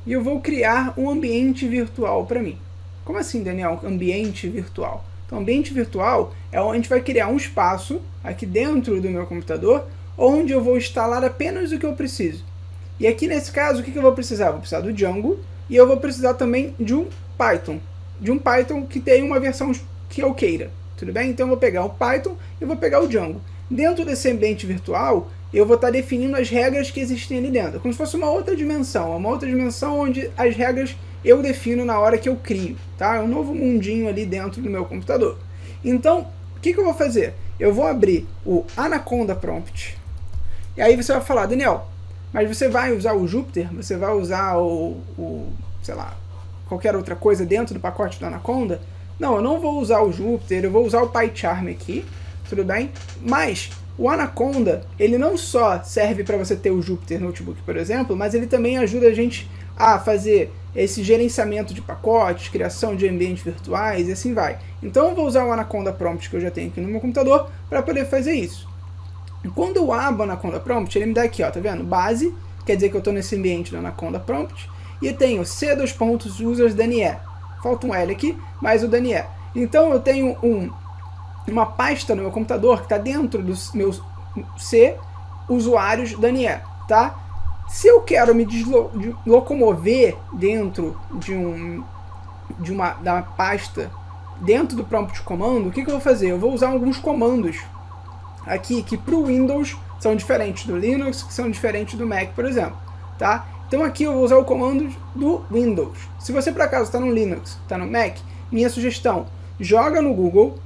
e eu vou criar um ambiente virtual para mim. Como assim, Daniel, ambiente virtual? Então, ambiente virtual é onde a gente vai criar um espaço aqui dentro do meu computador, onde eu vou instalar apenas o que eu preciso. E aqui nesse caso, o que eu vou precisar? Eu vou precisar do Django e eu vou precisar também de um Python. De um Python que tenha uma versão que eu queira. Tudo bem? Então eu vou pegar o Python e vou pegar o Django. Dentro desse ambiente virtual, eu vou estar definindo as regras que existem ali dentro. Como se fosse uma outra dimensão onde as regras eu defino na hora que eu crio. Tá? É um novo mundinho ali dentro do meu computador. Então, o que eu vou fazer? Eu vou abrir o Anaconda Prompt. E aí você vai falar, Daniel, mas você vai usar o Jupyter? Você vai usar sei lá, qualquer outra coisa dentro do pacote do Anaconda? Não, eu não vou usar o Jupyter, eu vou usar o PyCharm aqui, tudo bem? Mas o Anaconda, ele não só serve para você ter o Jupyter Notebook, por exemplo, mas ele também ajuda a gente a fazer esse gerenciamento de pacotes, criação de ambientes virtuais e assim vai. Então eu vou usar o Anaconda Prompt que eu já tenho aqui no meu computador para poder fazer isso. E quando eu abro o Anaconda Prompt, ele me dá aqui, ó, tá vendo? Base, quer dizer que eu estou nesse ambiente do Anaconda Prompt, e tenho C:\users_danie. Falta um L aqui, mas o Danie. Então eu tenho uma pasta no meu computador que está dentro dos meus C usuários Danie, tá? Se eu quero me locomover dentro da pasta, dentro do prompt de comando, o que eu vou fazer? Eu vou usar alguns comandos aqui que para o Windows são diferentes do Linux, que são diferentes do Mac, por exemplo, tá? Então aqui eu vou usar o comando do Windows. Se você por acaso está no Linux, está no Mac, minha sugestão, joga no Google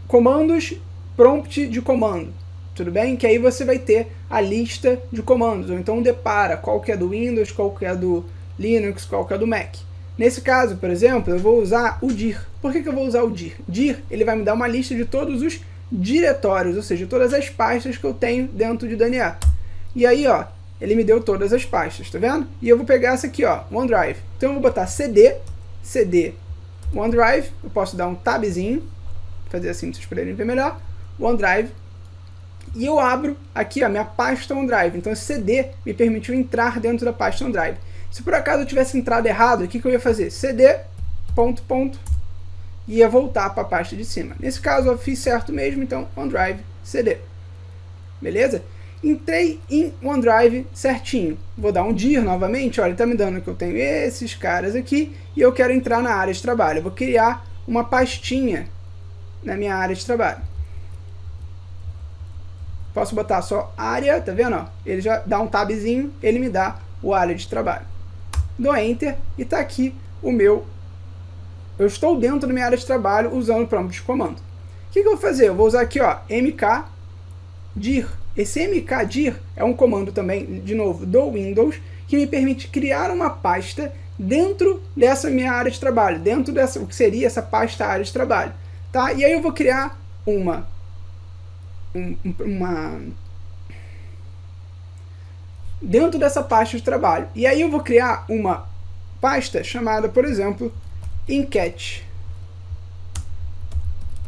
comandos prompt de comando, tudo bem? Que aí você vai ter a lista de comandos, ou então depara qual que é do Windows, qual que é do Linux, qual que é do Mac. Nesse caso, por exemplo, eu vou usar o dir. Por que eu vou usar o dir? Dir, ele vai me dar uma lista de todos os diretórios, ou seja, todas as pastas que eu tenho dentro de Danie. E aí, ó, ele me deu todas as pastas, tá vendo? E eu vou pegar essa aqui, ó, OneDrive. Então eu vou botar CD OneDrive, eu posso dar um tabzinho, fazer assim para vocês poderem ver melhor, OneDrive, e eu abro aqui a minha pasta OneDrive. Então esse CD me permitiu entrar dentro da pasta OneDrive. Se por acaso eu tivesse entrado errado, o que eu ia fazer? CD, e ia voltar para a pasta de cima. Nesse caso eu fiz certo mesmo, então OneDrive, CD. Beleza? Entrei em OneDrive certinho. Vou dar um dir novamente, olha, ele está me dando que eu tenho esses caras aqui e eu quero entrar na área de trabalho. Eu vou criar uma pastinha na minha área de trabalho. Posso botar só área, tá vendo? Ó? Ele já dá um tabzinho, ele me dá o área de trabalho. Dou Enter e está aqui o meu. Eu estou dentro da minha área de trabalho usando o prompt de comando. O que eu vou fazer? Eu vou usar aqui, ó, mkdir. Esse mkdir é um comando também, de novo, do Windows, que me permite criar uma pasta dentro dessa minha área de trabalho, dentro dessa, o que seria essa pasta área de trabalho. Tá? E aí eu vou criar dentro dessa pasta de trabalho. E aí eu vou criar uma pasta chamada, por exemplo, enquete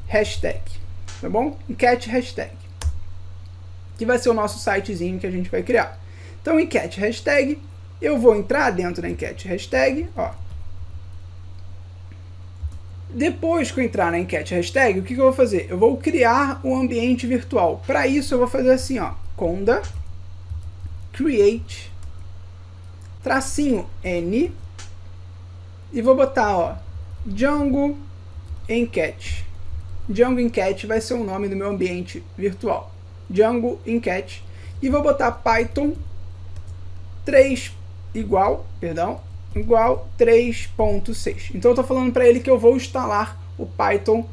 hashtag, tá bom? Enquete hashtag, que vai ser o nosso sitezinho que a gente vai criar. Então, enquete hashtag, eu vou entrar dentro da enquete hashtag, ó. Depois que eu entrar na enquete hashtag, o que eu vou fazer? Eu vou criar um ambiente virtual. Para isso, eu vou fazer assim, ó, conda create -n e vou botar, ó, Django Enquete. Django Enquete vai ser o nome do meu ambiente virtual. Django Enquete. E vou botar Python 3 igual 3.6. Então eu estou falando para ele que eu vou instalar o Python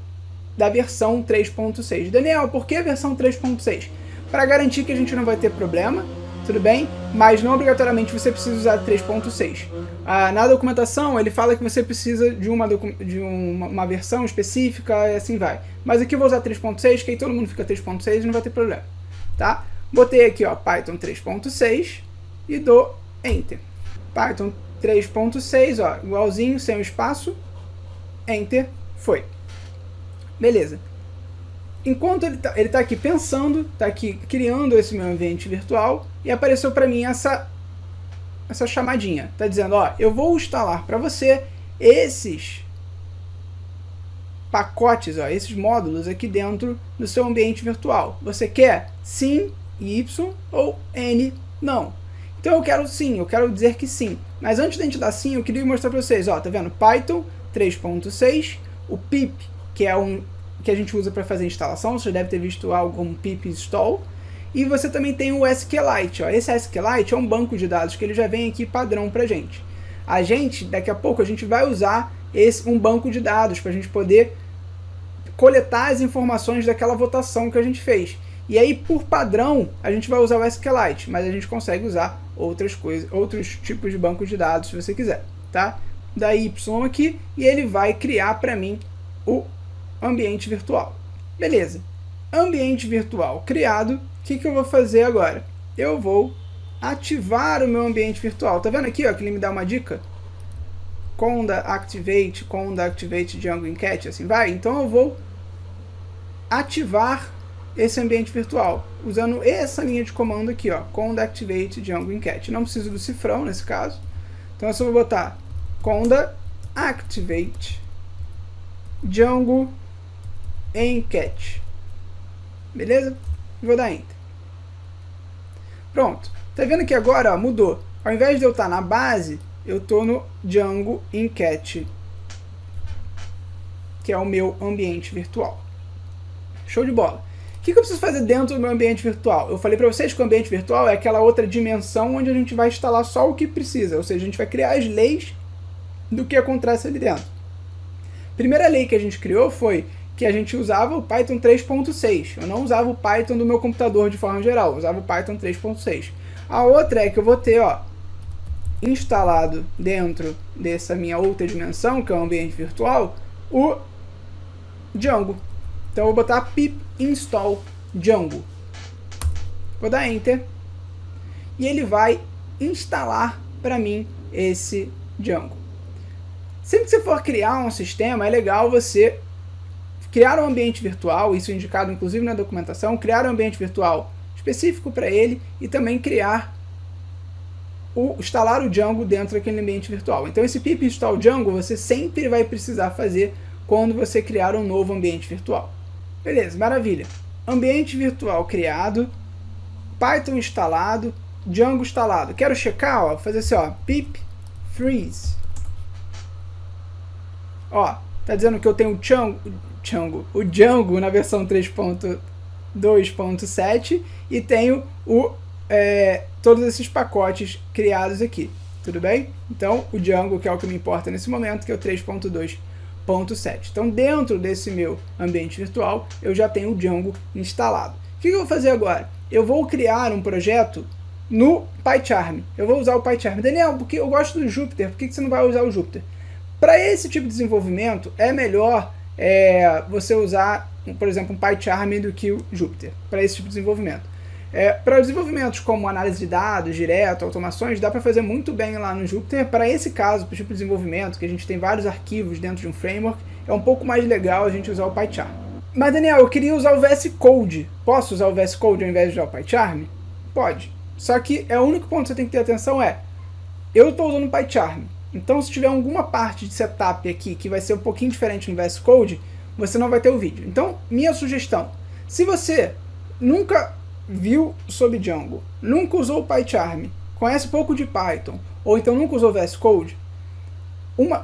da versão 3.6. Daniel, por que a versão 3.6? Para garantir que a gente não vai ter problema, tudo bem? Mas não obrigatoriamente você precisa usar 3.6. Na documentação ele fala que você precisa de uma versão específica e assim vai. Mas aqui eu vou usar 3.6, que aí todo mundo fica 3.6 e não vai ter problema. Tá? Botei aqui, ó, Python 3.6 e dou Enter. Python 3.6, ó, igualzinho, sem o espaço, Enter, foi. Beleza. Enquanto ele tá aqui pensando, tá aqui criando esse meu ambiente virtual, e apareceu para mim essa chamadinha. Está dizendo, ó, eu vou instalar para você esses pacotes, ó, esses módulos aqui dentro do seu ambiente virtual. Você quer sim, Y, ou N, não. Então eu quero sim, eu quero dizer que sim. Mas antes de a gente dar sim, eu queria mostrar para vocês, ó, tá vendo? Python 3.6, o pip, que é um que a gente usa para fazer instalação, você deve ter visto algo como pip install. E você também tem o SQLite, ó. Esse SQLite é um banco de dados que ele já vem aqui padrão pra gente. Daqui a pouco, a gente vai usar um banco de dados para a gente poder coletar as informações daquela votação que a gente fez. E aí, por padrão, a gente vai usar o SQLite, mas a gente consegue usar outras coisas, outros tipos de banco de dados, se você quiser, tá? Da Y aqui, e ele vai criar para mim o ambiente virtual. Beleza. Ambiente virtual criado. O que eu vou fazer agora? Eu vou ativar o meu ambiente virtual. Tá vendo aqui, ó, que ele me dá uma dica? Conda activate Django enquete, assim vai. Então eu vou ativar esse ambiente virtual usando essa linha de comando aqui, ó, conda activate Django enquete. Não preciso do cifrão nesse caso. Então eu só vou botar conda activate Django enquete. Beleza? E vou dar enter. Pronto. Tá vendo que agora, ó, mudou. Ao invés de eu estar na base, eu estou no Django enquete, que é o meu ambiente virtual. Show de bola. O que eu preciso fazer dentro do meu ambiente virtual? Eu falei para vocês que o ambiente virtual é aquela outra dimensão onde a gente vai instalar só o que precisa. Ou seja, a gente vai criar as leis do que acontece ali dentro. A primeira lei que a gente criou foi que a gente usava o Python 3.6. Eu não usava o Python do meu computador de forma geral, eu usava o Python 3.6. A outra é que eu vou ter, ó, instalado dentro dessa minha outra dimensão, que é o ambiente virtual, o Django. Então eu vou botar pip install Django. Vou dar enter. E ele vai instalar para mim esse Django. Sempre que você for criar um sistema, é legal você criar um ambiente virtual, isso é indicado inclusive na documentação, criar um ambiente virtual específico para ele e também instalar o Django dentro daquele ambiente virtual. Então esse pip install Django você sempre vai precisar fazer quando você criar um novo ambiente virtual. Beleza, maravilha. Ambiente virtual criado, Python instalado, Django instalado. Quero checar, ó, fazer assim, ó, pip freeze. Ó, tá dizendo que eu tenho o Django na versão 3.2.7 e tenho todos esses pacotes criados aqui, tudo bem? Então, o Django, que é o que me importa nesse momento, que é o 3.2.7. Então, dentro desse meu ambiente virtual, eu já tenho o Django instalado. O que eu vou fazer agora? Eu vou criar um projeto no PyCharm. Eu vou usar o PyCharm. Daniel, porque eu gosto do Jupyter, por que você não vai usar o Jupyter? Para esse tipo de desenvolvimento, é melhor você usar, por exemplo, um PyCharm do que o Jupyter, para esse tipo de desenvolvimento. Para desenvolvimentos como análise de dados, direto, automações, dá para fazer muito bem lá no Jupyter. Para esse caso, para o tipo de desenvolvimento, que a gente tem vários arquivos dentro de um framework, é um pouco mais legal a gente usar o PyCharm. Mas, Daniel, eu queria usar o VS Code. Posso usar o VS Code ao invés de usar o PyCharm? Pode. Só que o único ponto que você tem que ter atenção eu estou usando o PyCharm. Então, se tiver alguma parte de setup aqui que vai ser um pouquinho diferente no VS Code, você não vai ter o vídeo. Então, minha sugestão, se você nunca viu sobre Django, nunca usou o PyCharm, conhece pouco de Python, ou então nunca usou o VS Code,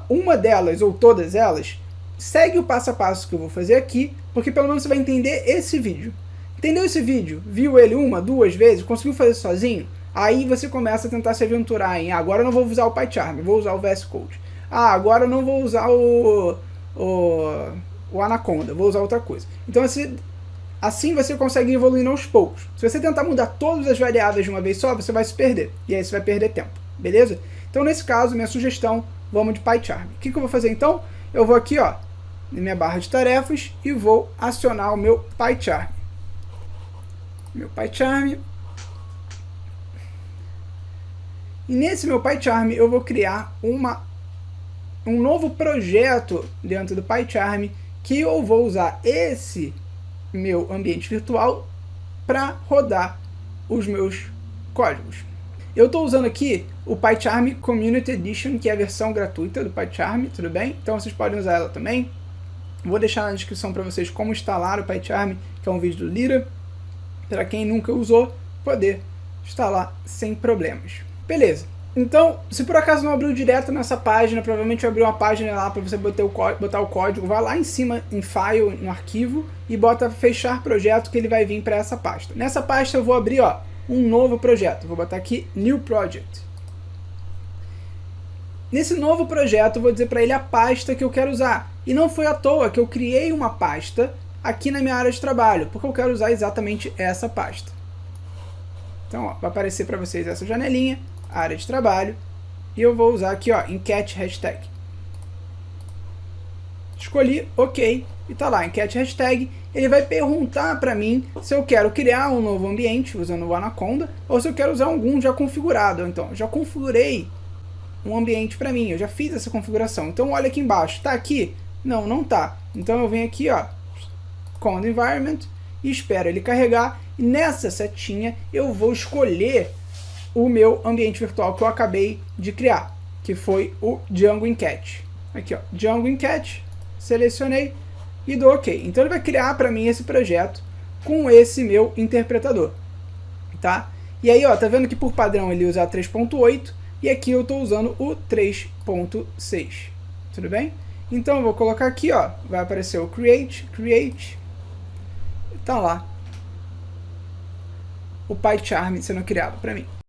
uma delas ou todas elas, segue o passo a passo que eu vou fazer aqui, porque pelo menos você vai entender esse vídeo. Entendeu esse vídeo? Viu ele uma, duas vezes? Conseguiu fazer sozinho? Aí você começa a tentar se aventurar em agora eu não vou usar o PyCharm, vou usar o VS Code. Agora eu não vou usar o Anaconda, vou usar outra coisa. Então assim você consegue evoluir aos poucos. Se você tentar mudar todas as variáveis de uma vez só, você vai se perder. E aí você vai perder tempo, beleza? Então nesse caso, minha sugestão, vamos de PyCharm. O que eu vou fazer então? Eu vou aqui, ó, na minha barra de tarefas e vou acionar o meu PyCharm. E nesse meu PyCharm eu vou criar um novo projeto dentro do PyCharm que eu vou usar esse meu ambiente virtual para rodar os meus códigos. Eu estou usando aqui o PyCharm Community Edition, que é a versão gratuita do PyCharm, tudo bem? Então vocês podem usar ela também. Vou deixar na descrição para vocês como instalar o PyCharm, que é um vídeo do Lira, para quem nunca usou, poder instalar sem problemas. Beleza. Então, se por acaso não abriu direto nessa página, provavelmente vai abrir uma página lá para você botar o código, vai lá em cima em File, no arquivo, e bota fechar projeto, que ele vai vir para essa pasta. Nessa pasta eu vou abrir, ó, um novo projeto. Vou botar aqui New Project. Nesse novo projeto eu vou dizer para ele a pasta que eu quero usar. E não foi à toa que eu criei uma pasta aqui na minha área de trabalho, porque eu quero usar exatamente essa pasta. Então, ó, vai aparecer para vocês essa janelinha, área de trabalho, e eu vou usar aqui, ó, enquete hashtag. Escolhi OK, e tá lá, enquete hashtag. Ele vai perguntar para mim se eu quero criar um novo ambiente usando o Anaconda, ou se eu quero usar algum já configurado. Então, eu já configurei um ambiente para mim, eu já fiz essa configuração. Então, olha aqui embaixo, tá aqui? Não, não tá. Então, eu venho aqui, ó, Conda Environment, e espero ele carregar, e nessa setinha eu vou escolher o meu ambiente virtual que eu acabei de criar, que foi o Django Enquete. Aqui, ó, Django Enquete, selecionei e dou OK. Então ele vai criar para mim esse projeto com esse meu interpretador, tá? E aí, ó, tá vendo que por padrão ele usa 3.8 e aqui eu estou usando o 3.6, tudo bem? Então eu vou colocar aqui, ó, vai aparecer o Create, tá lá o PyCharm sendo criado para mim.